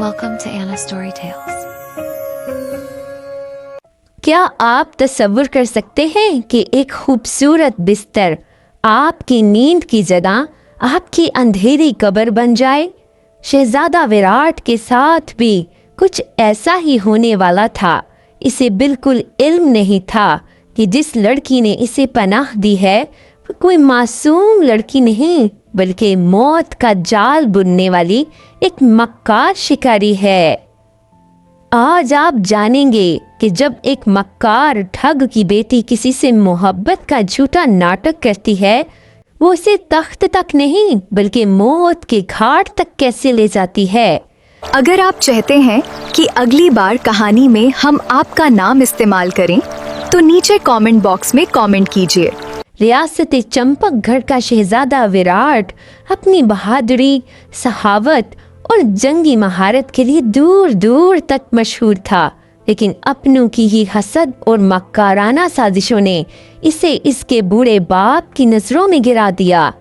Welcome to Anna Story Tales. क्या आप तसव्वुर कर सकते हैं कि एक खूबसूरत बिस्तर आपकी नींद की जगह आपकी अंधेरी कब्र बन जाए? शहजादा विराट के साथ भी कुछ ऐसा ही होने वाला था। इसे बिल्कुल इल्म नहीं था कि जिस लड़की ने इसे पनाह दी है वो कोई मासूम लड़की नहीं बल्कि मौत का जाल बुनने वाली एक मक्कार शिकारी है। आज आप जानेंगे कि जब एक मक्कार ठग की बेटी किसी से मोहब्बत का झूठा नाटक करती है वो उसे तख्त तक नहीं बल्कि मौत के घाट तक कैसे ले जाती है। अगर आप चाहते हैं कि अगली बार कहानी में हम आपका नाम इस्तेमाल करें तो नीचे कमेंट बॉक्स में कमेंट कीजिए। रियासत चंपकगढ़ का शहजादा विराट अपनी बहादुरी, सखावत और जंगी महारत के लिए दूर दूर तक मशहूर था, लेकिन अपनों की ही हसद और मक्काराना साजिशों ने इसे इसके बूढ़े बाप की नजरों में गिरा दिया।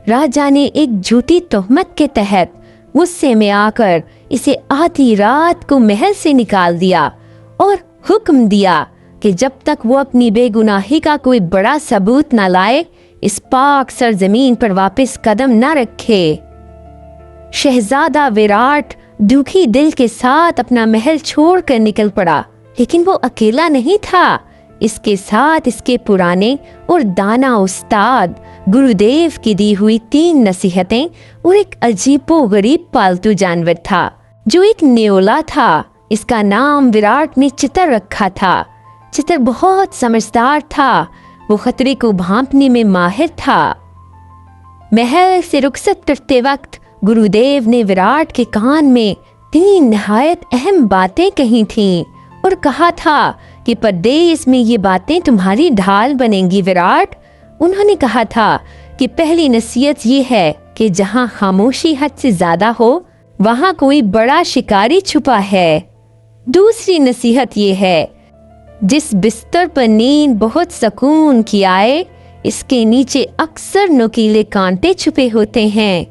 राजा ने एक झूठी तोहमत के तहत गुस्से में आकर इसे आधी रात को महल से निकाल दिया और हुक्म दिया कि जब तक वो अपनी बेगुनाही का कोई बड़ा सबूत न लाए इस पाक सरजमीन पर वापस कदम न रखे। शहजादा विराट दुखी दिल के साथ अपना महल छोड़कर निकल पड़ा, लेकिन वो अकेला नहीं था। इसके साथ इसके पुराने और दाना उस्ताद गुरुदेव की दी हुई 3 नसीहतें और एक अजीबोगरीब पालतू जानवर था जो एक न्योला था। इसका नाम विराट ने चितर रखा था। चितर बहुत समझदार था, वो खतरे को भांपने में माहिर था। महल से रुखसत करते वक्त गुरुदेव ने विराट के कान में 3 नहायत अहम बातें कही थीं और कहा था कि परदेश में ये बातें तुम्हारी ढाल बनेंगी विराट। उन्होंने कहा था कि पहली नसीहत ये है कि जहाँ खामोशी हद से ज्यादा हो वहाँ कोई बड़ा शिकारी छुपा है। दूसरी नसीहत ये है जिस बिस्तर पर नींद बहुत सुकून की आए इसके नीचे अक्सर नुकीले कांटे छुपे होते हैं।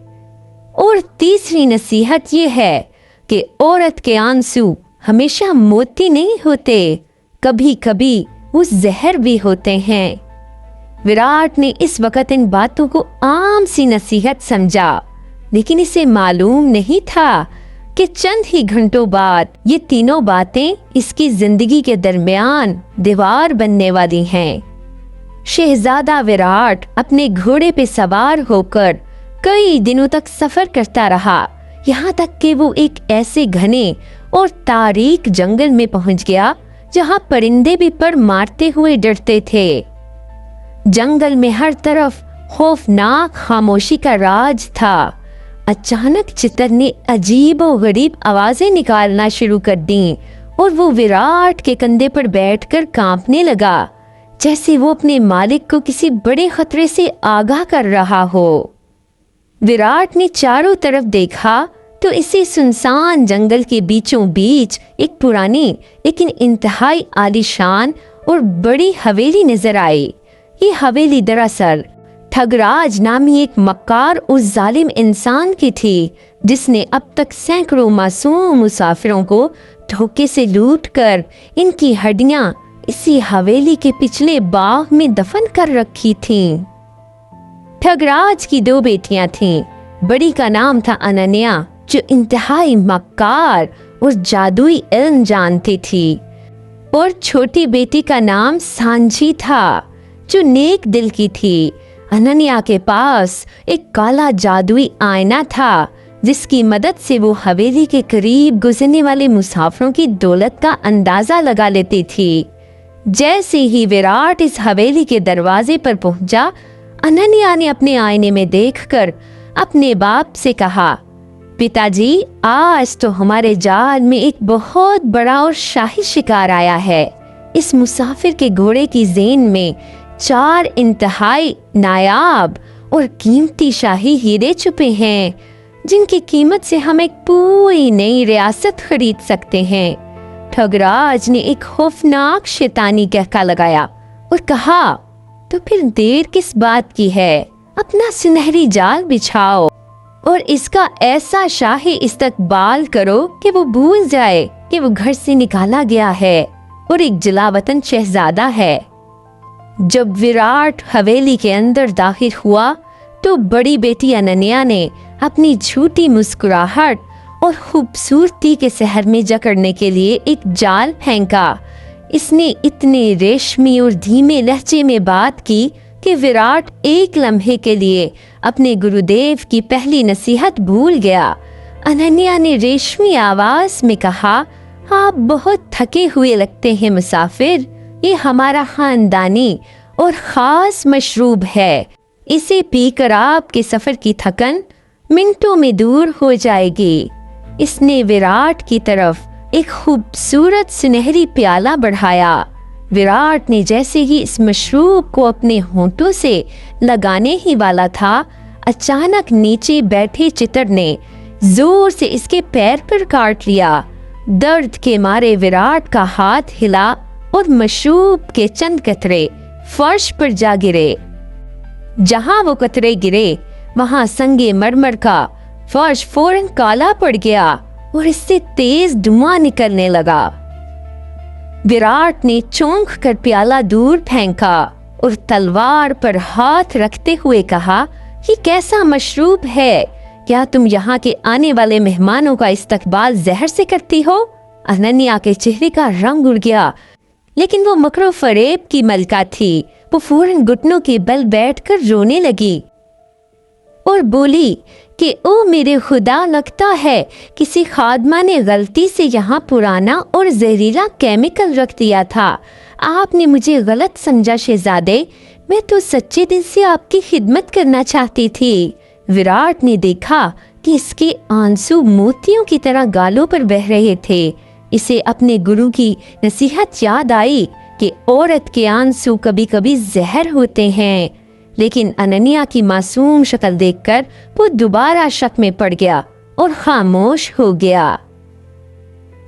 और तीसरी नसीहत ये है कि औरत के आंसू हमेशा मोती नहीं होते, कभी कभी वो जहर भी होते हैं। विराट ने इस वक्त इन बातों को आम सी नसीहत समझा, लेकिन इसे मालूम नहीं था कि चंद ही घंटों बाद ये तीनों बातें इसकी जिंदगी के दरमियान दीवार बनने वाली हैं। शहजादा विराट अपने घोड़े पे सवार होकर कई दिनों तक सफर करता रहा, यहाँ तक कि वो एक ऐसे घने और तारीक जंगल में पहुंच गया जहाँ परिंदे भी पर मारते हुए डरते थे। जंगल में हर तरफ खौफनाक खामोशी का राज था। अचानक चितर ने अजीब और गरीब आवाजें निकालना शुरू कर दी और वो विराट के कंधे पर बैठकर कांपने लगा, जैसे वो अपने मालिक को किसी बड़े खतरे से आगाह कर रहा हो। विराट ने चारों तरफ देखा तो इसे सुनसान जंगल के बीचों बीच एक पुरानी लेकिन इंतहाई आलीशान और बड़ी हवेली नजर आई। ये हवेली दरअसल ठगराज नामी एक मक्कार और जालिम इंसान की थी जिसने अब तक सैकड़ों मासूम मुसाफिरों को धोखे से लूटकर इनकी हड्डियां इसी हवेली के पिछले बाग में दफन कर रखी थीं। ठगराज की 2 बेटियां थीं। बड़ी का नाम था अनन्या जो इंतहाई मक्कार और जादुई इल्म जानती थी, और छोटी बेटी का नाम सांझी था जो नेक दिल की थी। अनन्या के पास एक काला जादुई आईना था जिसकी मदद से वो हवेली के करीब गुजरने वाले मुसाफिरों की दौलत का अंदाजा लगा लेती थी। जैसे ही विराट इस हवेली के दरवाजे पर पहुंचा, अनन्या ने अपने आईने में देखकर अपने बाप से कहा, पिताजी, आज तो हमारे जाल में एक बहुत बड़ा और शाही शिकार आया है। इस मुसाफिर के घोड़े की जेन में 4 इंतहाई नायाब और कीमती शाही हीरे छुपे हैं जिनकी कीमत से हम एक पूरी नई रियासत खरीद सकते हैं। ठगराज ने एक खौफनाक शैतानी कहका लगाया और कहा, तो फिर देर किस बात की है, अपना सुनहरी जाल बिछाओ। और इसका ऐसा शाही इस्तकबाल करो कि वो भूल जाए कि वो घर से निकाला गया है और एक जलावतन शहजादा है। जब विराट हवेली के अंदर दाखिल हुआ तो बड़ी बेटी अनन्या ने अपनी झूठी मुस्कुराहट और खूबसूरती के सहर में जकड़ने के लिए एक जाल फेंका। इसने इतने रेशमी और धीमे लहजे में बात की कि विराट एक लम्हे के लिए अपने गुरुदेव की पहली नसीहत भूल गया। अनन्या ने रेशमी आवाज में कहा, आप बहुत थके हुए लगते हैं मुसाफिर। ये हमारा खानदानी और खास मशरूब है, इसे पीकर आपके सफर की थकन मिनटों में दूर हो जाएगी। इसने विराट की तरफ एक खूबसूरत सुनहरी प्याला बढ़ाया। विराट ने जैसे ही इस मशरूब को अपने होंठों से लगाने ही वाला था, अचानक नीचे बैठे चितर ने जोर से इसके पैर पर काट लिया। दर्द के मारे विराट का हाथ हिला और मशरूब के चंद कतरे फर्श पर जा गिरे। जहां वो कतरे गिरे वहां संगे मरमर का फर्श फौरन काला पड़ गया और इससे तेज धुआं निकलने लगा। विराट ने चौंक कर प्याला दूर फेंका और तलवार पर हाथ रखते हुए कहा, ये कैसा मशरूब है? क्या तुम यहाँ के आने वाले मेहमानों का इस्तकबाल जहर से करती हो? अनन्या के चेहरे का रंग उड़ गया, लेकिन वो मकरो फरेब की मलका थी। वो फौरन घुटनों के बल बैठकर रोने लगी और बोली कि ओ मेरे खुदा, लगता है किसी खादमा ने गलती से यहाँ पुराना और जहरीला केमिकल रख दिया था। आपने मुझे गलत समझा शहजादे, मैं तो सच्चे दिल से आपकी खिदमत करना चाहती थी। विराट ने देखा कि इसके आंसू मोतियों की तरह गालों पर बह रहे थे। इसे अपने गुरु की नसीहत याद आई कि औरत के आंसू कभी कभी जहर होते हैं। लेकिन अनन्या की मासूम शक्ल देखकर वो दोबारा शक में पड़ गया और खामोश हो गया।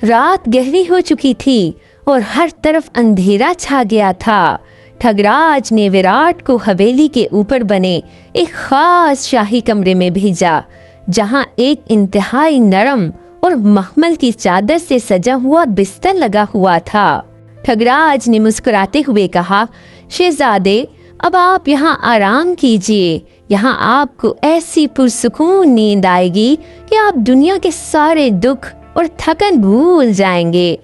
रात गहरी हो चुकी थी और हर तरफ अंधेरा छा गया था। ठगराज ने विराट को हवेली के ऊपर बने एक खास शाही कमरे में भेजा, जहां एक इंतहाई नरम और मखमल की चादर से सजा हुआ बिस्तर लगा हुआ था। ठगराज ने मुस्कुराते हुए कहा, शहजादे, अब आप यहाँ आराम कीजिए। यहाँ आपको ऐसी पुरसुकून नींद आएगी कि आप दुनिया के सारे दुख और थकन भूल जाएंगे।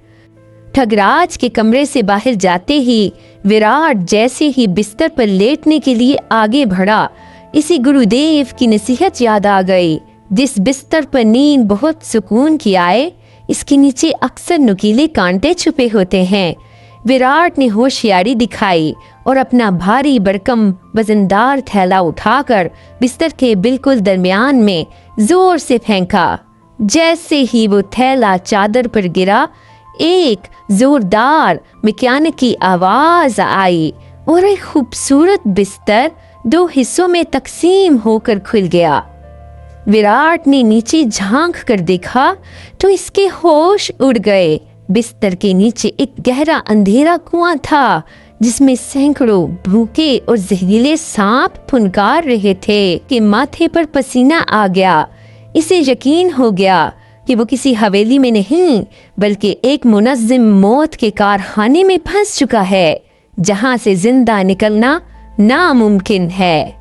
ठगराज के कमरे से बाहर जाते ही विराट जैसे ही बिस्तर पर लेटने के लिए आगे बढ़ा, इसी गुरुदेव की नसीहत याद आ गई। जिस बिस्तर पर नींद बहुत सुकून की आए, इसके नीचे अक्सर नुकीले कांटे छुपे होते हैं। विराट ने होशियारी दिखाई और अपना भारी भरकम वजनदार थैला उठाकर बिस्तर के बिल्कुल दरमियान में जोर से फेंका। जैसे ही वो थैला चादर पर गिरा, एक जोरदार मैकेनिक की आवाज आई और एक खूबसूरत बिस्तर दो हिस्सों में तकसीम होकर खुल गया। विराट ने नीचे झांक कर देखा तो इसके होश उड़ गए। बिस्तर के नीचे एक गहरा अंधेरा कुआं था, जिसमें सैकड़ों भूखे और जहरीले सांप फुनकार रहे थे कि माथे पर पसीना आ गया। इसे यकीन हो गया कि वो किसी हवेली में नहीं बल्कि एक मुनज़्ज़िम मौत के कारखाने में फंस चुका है, जहां से जिंदा निकलना नामुमकिन है।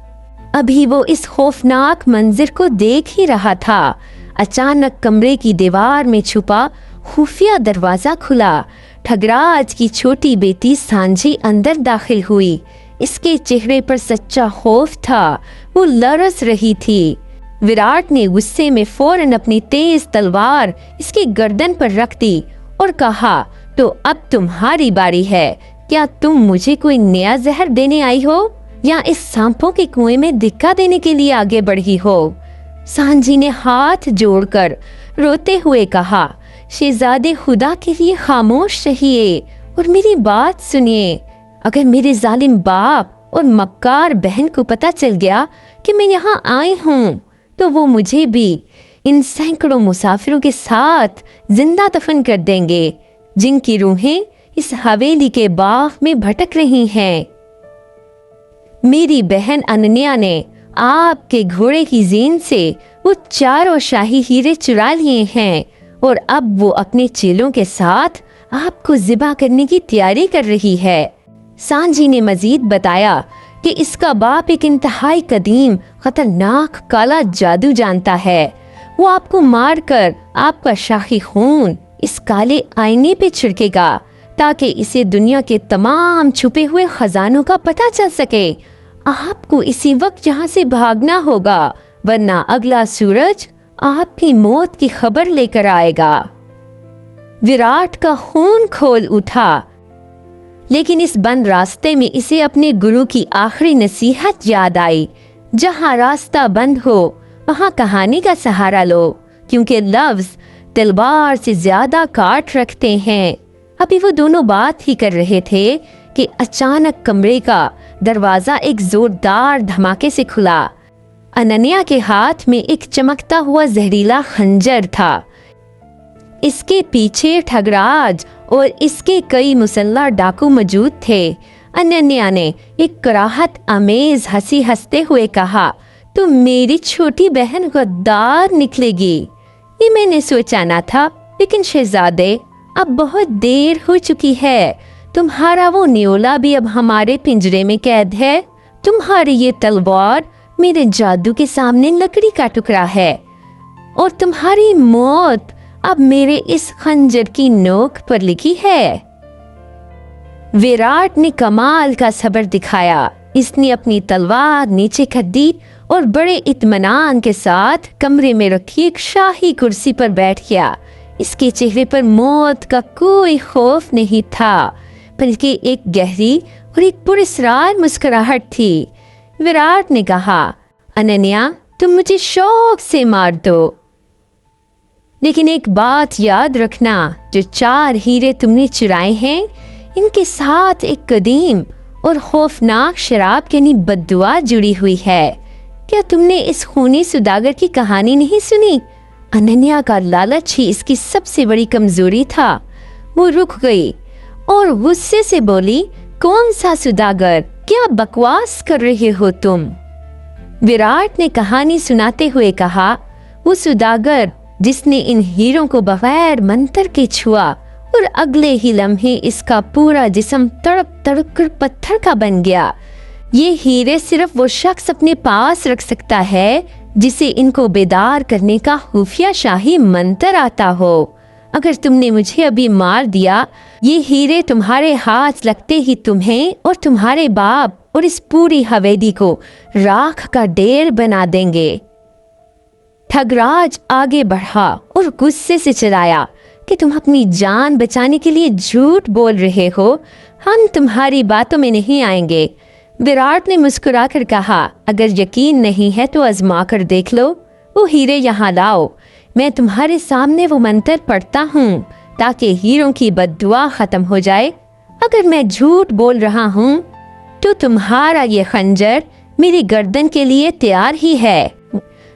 अभी वो इस खौफनाक मंजिर को देख ही रहा था, अचानक कमरे की दीवार में छुपा खुफिया दरवाजा खुला। ठगराज की छोटी बेटी सांझी अंदर दाखिल हुई। इसके चेहरे पर सच्चा खौफ था, वो लरस रही थी। विराट ने गुस्से में फौरन अपनी तेज तलवार इसकी गर्दन पर रख दी और कहा, तो अब तुम्हारी बारी है। क्या तुम मुझे कोई नया जहर देने आई हो या इस सांपों के कुएं में धिक्का देने के लिए आगे बढ़ी हो? सांझी ने हाथ जोड़कर रोते हुए कहा, शहजादे, खुदा के लिए खामोश रहिए और मेरी बात सुनिए। अगर मेरे जालिम बाप और मक्कार बहन को पता चल गया कि मैं यहाँ आई हूँ, तो वो मुझे भी इन सैकड़ों मुसाफिरों के साथ जिंदा दफन कर देंगे, जिनकी रूहें इस हवेली के बाग में भटक रही हैं। मेरी बहन अनन्या ने आपके घोड़े की जीन से वो चारों शाही हीरे चुरा लिए हैं और अब वो अपने चेलों के साथ आपको ज़िबा करने की तैयारी कर रही है। सांझी ने मजीद बताया कि इसका बाप एक इंतहाई कदीम खतरनाक काला जादू जानता है। वो आपको मारकर आपका शाही खून इस काले आईने पे छिड़केगा ताकि इसे दुनिया के तमाम छुपे हुए खजानों का पता चल सके। आपको इसी वक्त यहाँ से भागना होगा, वरना अगला सूरज आपकी मौत की खबर लेकर आएगा। विराट का खून खोल उठा, लेकिन इस बंद रास्ते में इसे अपने गुरु की आखिरी नसीहत याद आई, जहाँ रास्ता बंद हो वहाँ कहानी का सहारा लो, क्योंकि लफ्ज तलवार से ज्यादा काट रखते हैं। अभी वो दोनों बात ही कर रहे थे कि अचानक कमरे का दरवाजा एक जोरदार धमाके से खुला। अनन्या के हाथ में एक चमकता हुआ जहरीला खंजर था। इसके पीछे ठगराज और इसके कई मुसल्लह डाकू मौजूद थे। अनन्या ने एक कराहत आमेज हंसी हंसते हुए कहा, तो मेरी छोटी बहन गद्दार निकलेगी। ये मैंने सोचा ना था, लेकिन शहजादे अब बहुत देर हो चुकी है। तुम्हारा वो न्योला भी अब हमारे पिंजरे में कैद है। तुम्हारी ये तलवार मेरे जादू के सामने लकड़ी का टुकड़ा है और तुम्हारी मौत अब मेरे इस खंजर की नोक पर लिखी है। विराट ने कमाल का सब्र दिखाया। इसने अपनी तलवार नीचे कर दी और बड़े इत्मीनान के साथ कमरे में रखी एक शाही कुर्सी पर बैठ गया। इसके चेहरे पर मौत का कोई खौफ नहीं था, बल्कि एक गहरी और एक पुरस्कार मुस्कुराहट थी। विराट ने कहा, अनन्या तुम मुझे शौक से मार दो, लेकिन एक बात याद रखना, जो 4 हीरे तुमने चुराए हैं इनके साथ एक कदीम और खौफनाक शराब यानी बद्दुआ जुड़ी हुई है। क्या तुमने इस खूनी सुदागर की कहानी नहीं सुनी? अनन्या का लालच ही इसकी सबसे बड़ी कमजोरी था। वो रुक गई और गुस्से से बोली, कौन सा सुदागर? क्या बकवास कर रहे हो तुम? विराट ने कहानी सुनाते हुए कहा, वो सुदागर जिसने इन हीरों को बगैर मंत्र के छुआ और अगले ही लम्हे इसका पूरा जिस्म तड़प तड़प कर पत्थर का बन गया। ये हीरे सिर्फ वो शख्स अपने पास रख सकता है जिसे इनको बेदार करने का खुफिया शाही मंत्र आता हो। अगर तुमने मुझे अभी मार दिया, ये हीरे तुम्हारे हाथ लगते ही तुम्हें और तुम्हारे बाप और इस पूरी हवेली को राख का ढेर बना देंगे। ठगराज आगे बढ़ा और गुस्से से चिल्लाया कि तुम अपनी जान बचाने के लिए झूठ बोल रहे हो, हम तुम्हारी बातों में नहीं आएंगे। विराट ने मुस्कुराकर कहा, अगर यकीन नहीं है तो आजमा कर देख लो। वो हीरे यहाँ लाओ, मैं तुम्हारे सामने वो मंत्र पढ़ता हूँ ताकि हीरों की बद्दुआ खत्म हो जाए। अगर मैं झूठ बोल रहा हूँ तो तुम्हारा ये खंजर मेरी गर्दन के लिए तैयार ही है।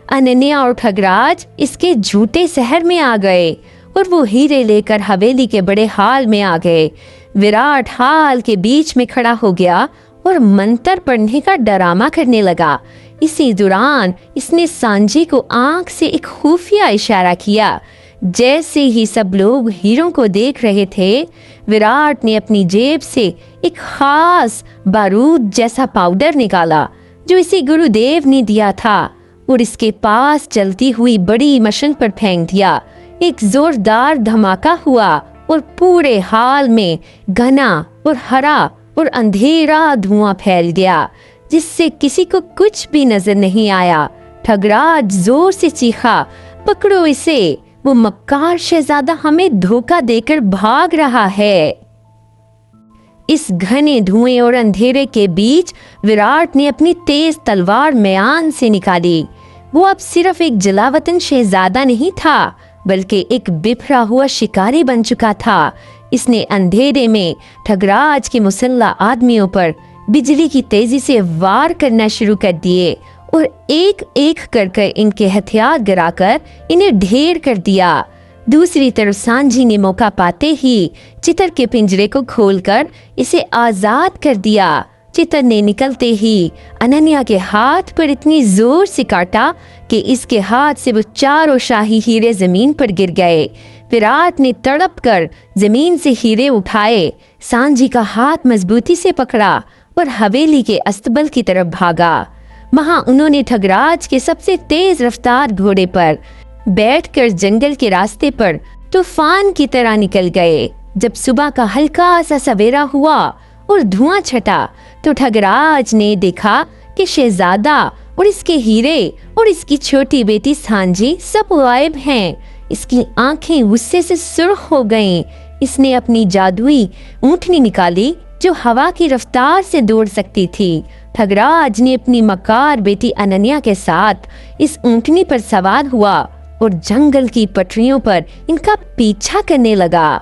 अनन्या और ठगराज इसके झूठे शहर में आ गए और वो हीरे लेकर हवेली के बड़े हाल में आ गए। विराट हाल के बीच में खड़ा हो गया और मंत्र पढ़ने का डरामा करने लगा। इसी दौरान इसने सांझी को आंख से एक खुफिया इशारा किया। जैसे ही सब लोग हीरों को देख रहे थे, विराट ने अपनी जेब से एक खास बारूद जैसा पाउडर निकाला जो इसे गुरुदेव ने दिया था और इसके पास चलती हुई बड़ी मशीन पर फेंक दिया। एक जोरदार धमाका हुआ और पूरे हाल में घना और हरा और अंधेरा धुआं फैल गया, जिससे किसी को कुछ भी नजर नहीं आया। ठगराज जोर से चीखा, पकड़ो इसे, वो मक्कार शहजादा हमें धोखा देकर भाग रहा है। इस घने धुएं और अंधेरे के बीच विराट ने अपनी तेज तलवार म्यान से निकाली। वो अब सिर्फ एक जलावतन शहजादा नहीं था, बल्कि एक बिखरा हुआ शिकारी बन चुका था। इसने अंधेरे में ठगराज के मुसल्ला आदमियों पर बिजली की तेजी से वार करना शुरू कर दिए और एक एक कर इनके हथियार गिराकर इन्हें ढेर कर दिया। दूसरी तरफ सांझी ने मौका पाते ही चितर के पिंजरे को खोलकर इसे आजाद कर दिया। चिता ने निकलते ही अनन्या के हाथ पर इतनी जोर से काटा कि इसके हाथ से वो चारों शाही हीरे जमीन पर गिर गए। विराट ने तड़प कर जमीन से हीरे उठाए, सांझी का हाथ मजबूती से पकड़ा और हवेली के अस्तबल की तरफ भागा। वहां उन्होंने ठगराज के सबसे तेज रफ्तार घोड़े पर बैठकर जंगल के रास्ते पर तूफान की तरह निकल गए। जब सुबह का हल्का सा सवेरा हुआ और धुआं छटा तो ठगराज ने देखा कि शहजादा और इसके हीरे और इसकी छोटी बेटी सांझी सब गायब हैं। इसकी आंखें गुस्से से सुर्ख हो गईं। इसने अपनी जादुई ऊँटनी निकाली जो हवा की रफ्तार से दौड़ सकती थी। ठगराज ने अपनी मकार बेटी अनन्या के साथ इस ऊँटनी पर सवार हुआ और जंगल की पटरियों पर इनका पीछा करने लगा।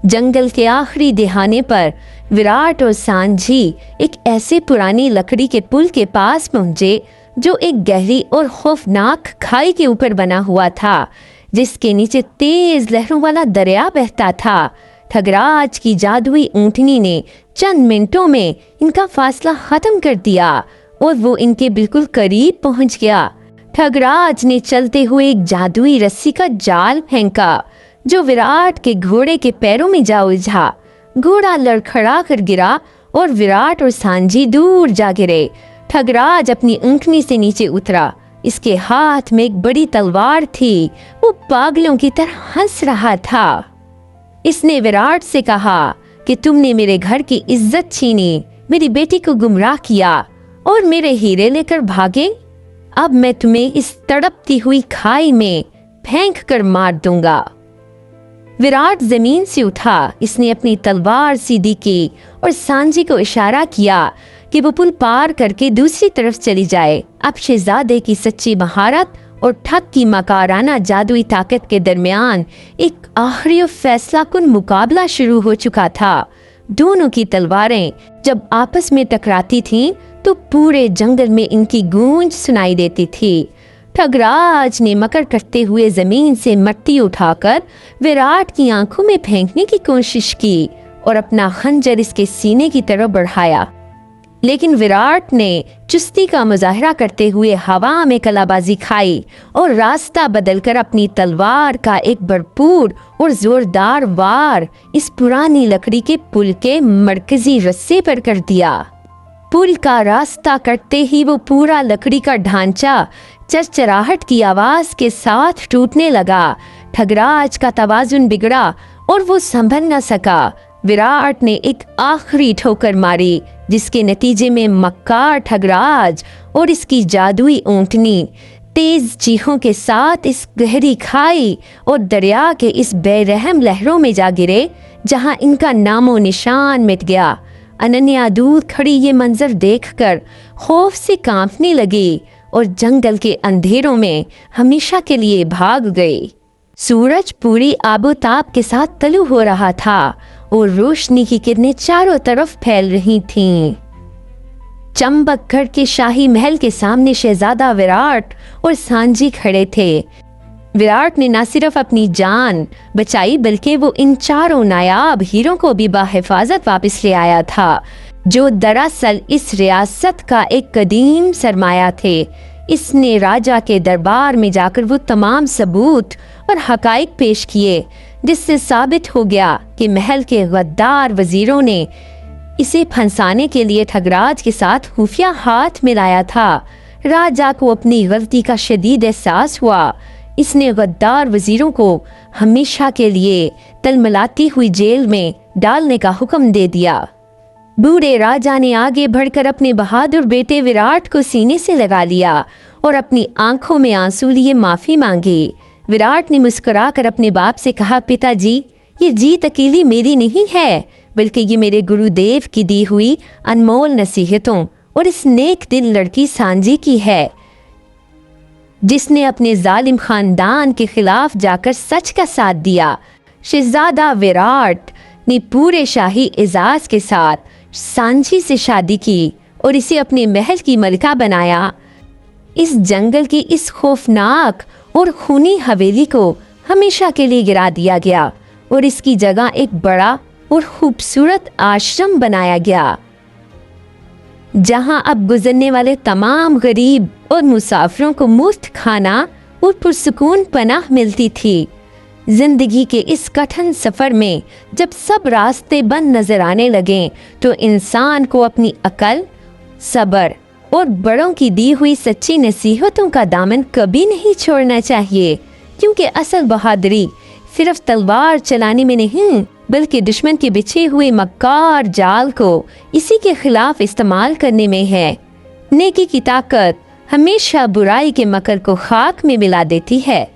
जंगल के आखिरी दिहाने पर विराट और सांझी एक ऐसे पुरानी लकड़ी के पुल के पास पहुंचे जो एक गहरी और खौफनाक खाई के ऊपर बना हुआ था, जिसके नीचे तेज लहरों वाला दरिया बहता था। ठगराज की जादुई ऊँटनी ने चंद मिनटों में इनका फासला खत्म कर दिया और वो इनके बिल्कुल करीब पहुंच गया। ठगराज ने चलते हुए एक जादुई रस्सी का जाल फेंका जो विराट के घोड़े के पैरों में जा उलझा। घोड़ा लड़खड़ा कर गिरा और विराट और सांझी दूर जा गिरे। ठगराज अपनी ऊँटनी से नीचे उतरा। इसके हाथ में एक बड़ी तलवार थी। वो पागलों की तरह हंस रहा था। इसने विराट से कहा कि तुमने मेरे घर की इज्जत छीनी, मेरी बेटी को गुमराह किया और मेरे हीरे लेकर भागे। अब मैं तुम्हें इस तड़पती हुई खाई में फेंक कर मार दूंगा। विराट जमीन से उठा। इसने अपनी तलवार सीधी की और सांझी को इशारा किया कि वो पुल पार करके दूसरी तरफ चली जाए। अब शहजादे की सच्ची महारत और ठग की मकाराना जादुई ताकत के दरमियान एक आखिरी और फैसला कुन मुकाबला शुरू हो चुका था। दोनों की तलवारें जब आपस में टकराती थीं तो पूरे जंगल में इनकी गूंज सुनाई देती थी। ठगराज ने मकर करते हुए जमीन से मिट्टी उठाकर विराट की आंखों में फेंकने की कोशिश की और अपना खंजर इसके सीने की तरफ बढ़ाया, लेकिन विराट ने चुस्ती का मुजाहरा करते हुए हवा में कलाबाजी खाई और रास्ता बदलकर अपनी तलवार का एक भरपूर और जोरदार वार इस पुरानी लकड़ी के पुल के मरकजी रस्से पर कर दिया। पुल का रास्ता कटते ही वो पूरा लकड़ी का ढांचा चरचराहट की आवाज के साथ टूटने लगा। ठगराज का तवाजुन बिगड़ा और वो संभल न सका। विराट ने एक आखिरी ठोकर मारी जिसके नतीजे में मक्कार ठगराज और इसकी जादुई ऊँटनी तेज चीखों के साथ इस गहरी खाई और दरिया के इस बेरहम लहरों में जा गिरे जहां इनका नामो निशान मिट गया। अनन्या दूर खड़ी ये मंजर देखकर खौफ से कांपने लगी और जंगल के अंधेरों में हमेशा के लिए भाग गई। सूरज पूरी आबोताब के साथ तलु हो रहा था और रोशनी की किरणें चारों तरफ फैल रही थीं। चंबकगढ़ के शाही महल के सामने शहजादा विराट और सांझी खड़े थे। विराट ने न सिर्फ अपनी जान बचाई बल्कि वो इन चारों नायाब हीरों को भी बाहिफाजत वापस ले आया था, जो दरअसल इस रियासत का एक कदीम सरमाया थे। इसने राजा के दरबार में जाकर वो तमाम सबूत और हकाइक पेश किए जिससे साबित हो गया कि महल के गद्दार वजीरों ने इसे फंसाने के लिए ठगराज के साथ खुफिया हाथ मिलाया था। राजा को अपनी गलती का शदीद एहसास हुआ। इसने गद्दार वजीरों को हमेशा के लिए तलमलाती हुई जेल में डालने का हुक्म दे दिया। बूढ़े राजा ने आगे बढ़कर अपने बहादुर बेटे विराट को सीने से लगा लिया और अपनी आंखों में आंसू लिए माफी मांगी। विराट ने मुस्कुराकर अपने बाप से कहा, पिताजी, ये जीत अकेली मेरी नहीं है बल्कि ये मेरे गुरुदेव की दी हुई अनमोल नसीहतों और इस नेक दिल लड़की सांझी की है, जिसने अपने जालिम खानदान के खिलाफ जाकर सच का साथ दिया। शहजादा विराट ने पूरे शाही एजाज के साथ सांझी से शादी की और इसे अपने महल की मलिका बनाया। इस जंगल की इस खौफनाक और खूनी हवेली को हमेशा के लिए गिरा दिया गया और इसकी जगह एक बड़ा और खूबसूरत आश्रम बनाया गया। जहां अब गुजरने वाले तमाम गरीब और मुसाफिरों को मुफ्त खाना और पुरसुकून पनाह मिलती थी। जिंदगी के इस कठिन सफर में जब सब रास्ते बंद नजर आने लगे तो इंसान को अपनी अकल, सब्र और बड़ों की दी हुई सच्ची नसीहतों का दामन कभी नहीं छोड़ना चाहिए, क्योंकि असल बहादुरी सिर्फ तलवार चलाने में नहीं बल्कि दुश्मन के बिछे हुए मक्कार जाल को इसी के खिलाफ इस्तेमाल करने में है। नेकी की ताकत हमेशा बुराई के मकर को खाक में मिला देती है।